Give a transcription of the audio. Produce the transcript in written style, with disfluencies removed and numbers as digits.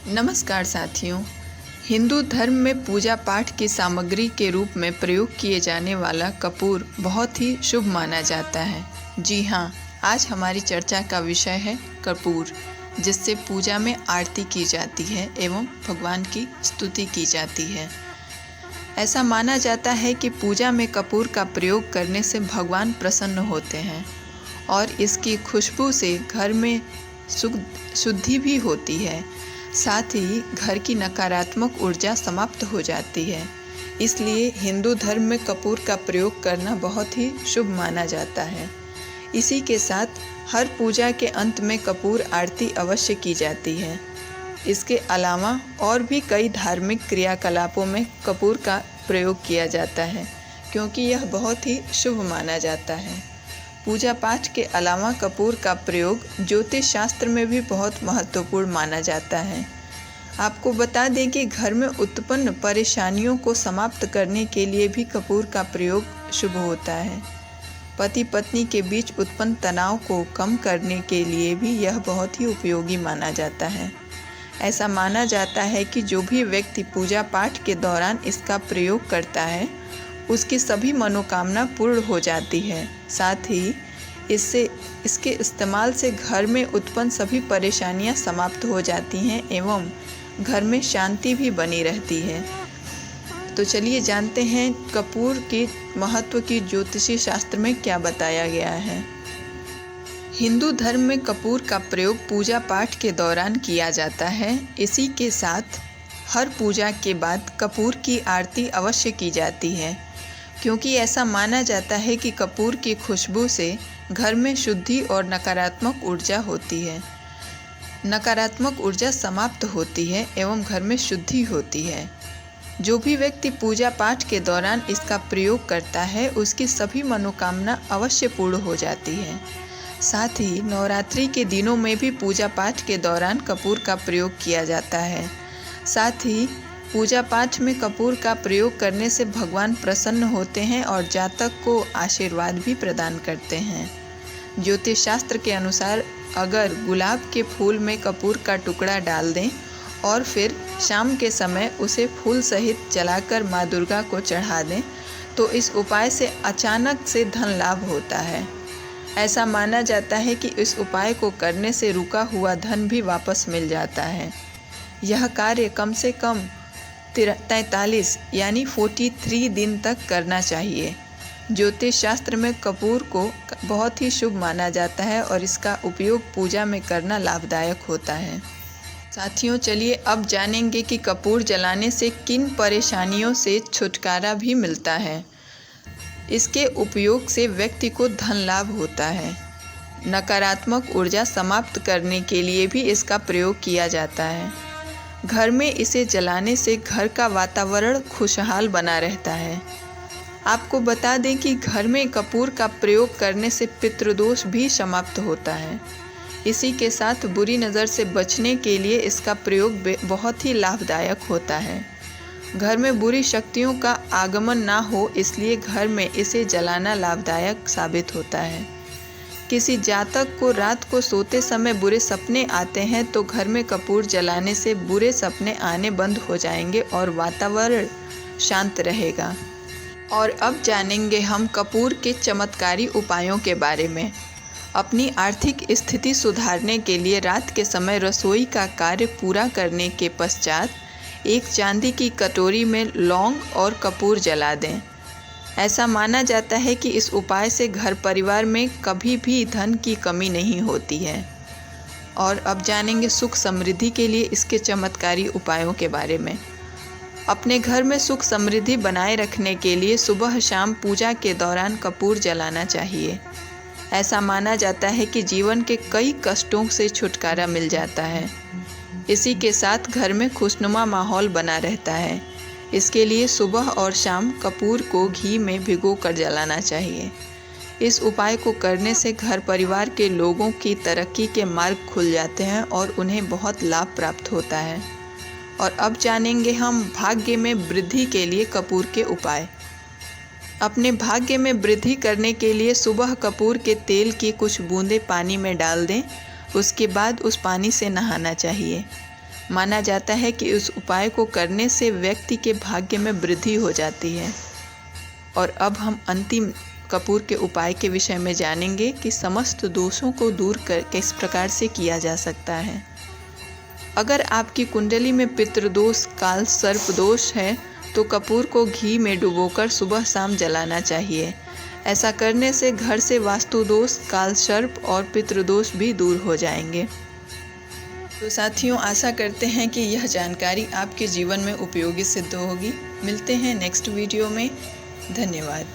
नमस्कार साथियों। हिंदू धर्म में पूजा पाठ की सामग्री के रूप में प्रयोग किए जाने वाला कपूर बहुत ही शुभ माना जाता है। जी हाँ, आज हमारी चर्चा का विषय है कपूर, जिससे पूजा में आरती की जाती है एवं भगवान की स्तुति की जाती है। ऐसा माना जाता है कि पूजा में कपूर का प्रयोग करने से भगवान प्रसन्न होते हैं और इसकी खुशबू से घर में शुद्धि भी होती है। साथ ही घर की नकारात्मक ऊर्जा समाप्त हो जाती है। इसलिए हिंदू धर्म में कपूर का प्रयोग करना बहुत ही शुभ माना जाता है। इसी के साथ हर पूजा के अंत में कपूर आरती अवश्य की जाती है। इसके अलावा और भी कई धार्मिक क्रियाकलापों में कपूर का प्रयोग किया जाता है, क्योंकि यह बहुत ही शुभ माना जाता है। पूजा पाठ के अलावा कपूर का प्रयोग ज्योतिष शास्त्र में भी बहुत महत्वपूर्ण माना जाता है। आपको बता दें कि घर में उत्पन्न परेशानियों को समाप्त करने के लिए भी कपूर का प्रयोग शुभ होता है। पति पत्नी के बीच उत्पन्न तनाव को कम करने के लिए भी यह बहुत ही उपयोगी माना जाता है। ऐसा माना जाता है कि जो भी व्यक्ति पूजा पाठ के दौरान इसका प्रयोग करता है, उसकी सभी मनोकामना पूर्ण हो जाती है। साथ ही इसके इस्तेमाल से घर में उत्पन्न सभी परेशानियां समाप्त हो जाती हैं एवं घर में शांति भी बनी रहती है। तो चलिए जानते हैं कपूर के महत्व की ज्योतिषी शास्त्र में क्या बताया गया है। हिंदू धर्म में कपूर का प्रयोग पूजा पाठ के दौरान किया जाता है। इसी के साथ हर पूजा के बाद कपूर की आरती अवश्य की जाती है, क्योंकि ऐसा माना जाता है कि कपूर की खुशबू से घर में शुद्धि और नकारात्मक ऊर्जा होती है। नकारात्मक ऊर्जा समाप्त होती है एवं घर में शुद्धि होती है। जो भी व्यक्ति पूजा पाठ के दौरान इसका प्रयोग करता है, उसकी सभी मनोकामना अवश्य पूर्ण हो जाती है। साथ ही नवरात्रि के दिनों में भी पूजा पाठ के दौरान कपूर का प्रयोग किया जाता है। साथ ही पूजा पाठ में कपूर का प्रयोग करने से भगवान प्रसन्न होते हैं और जातक को आशीर्वाद भी प्रदान करते हैं। ज्योतिष शास्त्र के अनुसार अगर गुलाब के फूल में कपूर का टुकड़ा डाल दें और फिर शाम के समय उसे फूल सहित जलाकर माँ दुर्गा को चढ़ा दें, तो इस उपाय से अचानक से धन लाभ होता है। ऐसा माना जाता है कि इस उपाय को करने से रुका हुआ धन भी वापस मिल जाता है। यह कार्य कम से कम 43 यानी 43 दिन तक करना चाहिए। ज्योतिष शास्त्र में कपूर को बहुत ही शुभ माना जाता है और इसका उपयोग पूजा में करना लाभदायक होता है। साथियों, चलिए अब जानेंगे कि कपूर जलाने से किन परेशानियों से छुटकारा भी मिलता है। इसके उपयोग से व्यक्ति को धन लाभ होता है। नकारात्मक ऊर्जा समाप्त करने के लिए भी इसका प्रयोग किया जाता है। घर में इसे जलाने से घर का वातावरण खुशहाल बना रहता है। आपको बता दें कि घर में कपूर का प्रयोग करने से पितृदोष भी समाप्त होता है। इसी के साथ बुरी नज़र से बचने के लिए इसका प्रयोग बहुत ही लाभदायक होता है। घर में बुरी शक्तियों का आगमन ना हो, इसलिए घर में इसे जलाना लाभदायक साबित होता है। किसी जातक को रात को सोते समय बुरे सपने आते हैं, तो घर में कपूर जलाने से बुरे सपने आने बंद हो जाएंगे और वातावरण शांत रहेगा। और अब जानेंगे हम कपूर के चमत्कारी उपायों के बारे में। अपनी आर्थिक स्थिति सुधारने के लिए रात के समय रसोई का कार्य पूरा करने के पश्चात एक चांदी की कटोरी में लौंग और कपूर जला दें। ऐसा माना जाता है कि इस उपाय से घर परिवार में कभी भी धन की कमी नहीं होती है। और अब जानेंगे सुख समृद्धि के लिए इसके चमत्कारी उपायों के बारे में। अपने घर में सुख समृद्धि बनाए रखने के लिए सुबह शाम पूजा के दौरान कपूर जलाना चाहिए। ऐसा माना जाता है कि जीवन के कई कष्टों से छुटकारा मिल जाता है। इसी के साथ घर में खुशनुमा माहौल बना रहता है। इसके लिए सुबह और शाम कपूर को घी में भिगो कर जलाना चाहिए। इस उपाय को करने से घर परिवार के लोगों की तरक्की के मार्ग खुल जाते हैं और उन्हें बहुत लाभ प्राप्त होता है। और अब जानेंगे हम भाग्य में वृद्धि के लिए कपूर के उपाय। अपने भाग्य में वृद्धि करने के लिए सुबह कपूर के तेल की कुछ बूंदें पानी में डाल दें। उसके बाद उस पानी से नहाना चाहिए। माना जाता है कि इस उपाय को करने से व्यक्ति के भाग्य में वृद्धि हो जाती है। और अब हम अंतिम कपूर के उपाय के विषय में जानेंगे कि समस्त दोषों को दूर कर किस प्रकार से किया जा सकता है। अगर आपकी कुंडली में पितृदोष, काल सर्प दोष है तो कपूर को घी में डुबोकर सुबह शाम जलाना चाहिए। ऐसा करने से घर से वास्तु दोष, काल सर्प और पितृदोष भी दूर हो जाएंगे। तो साथियों, आशा करते हैं कि यह जानकारी आपके जीवन में उपयोगी सिद्ध होगी। मिलते हैं नेक्स्ट वीडियो में। धन्यवाद।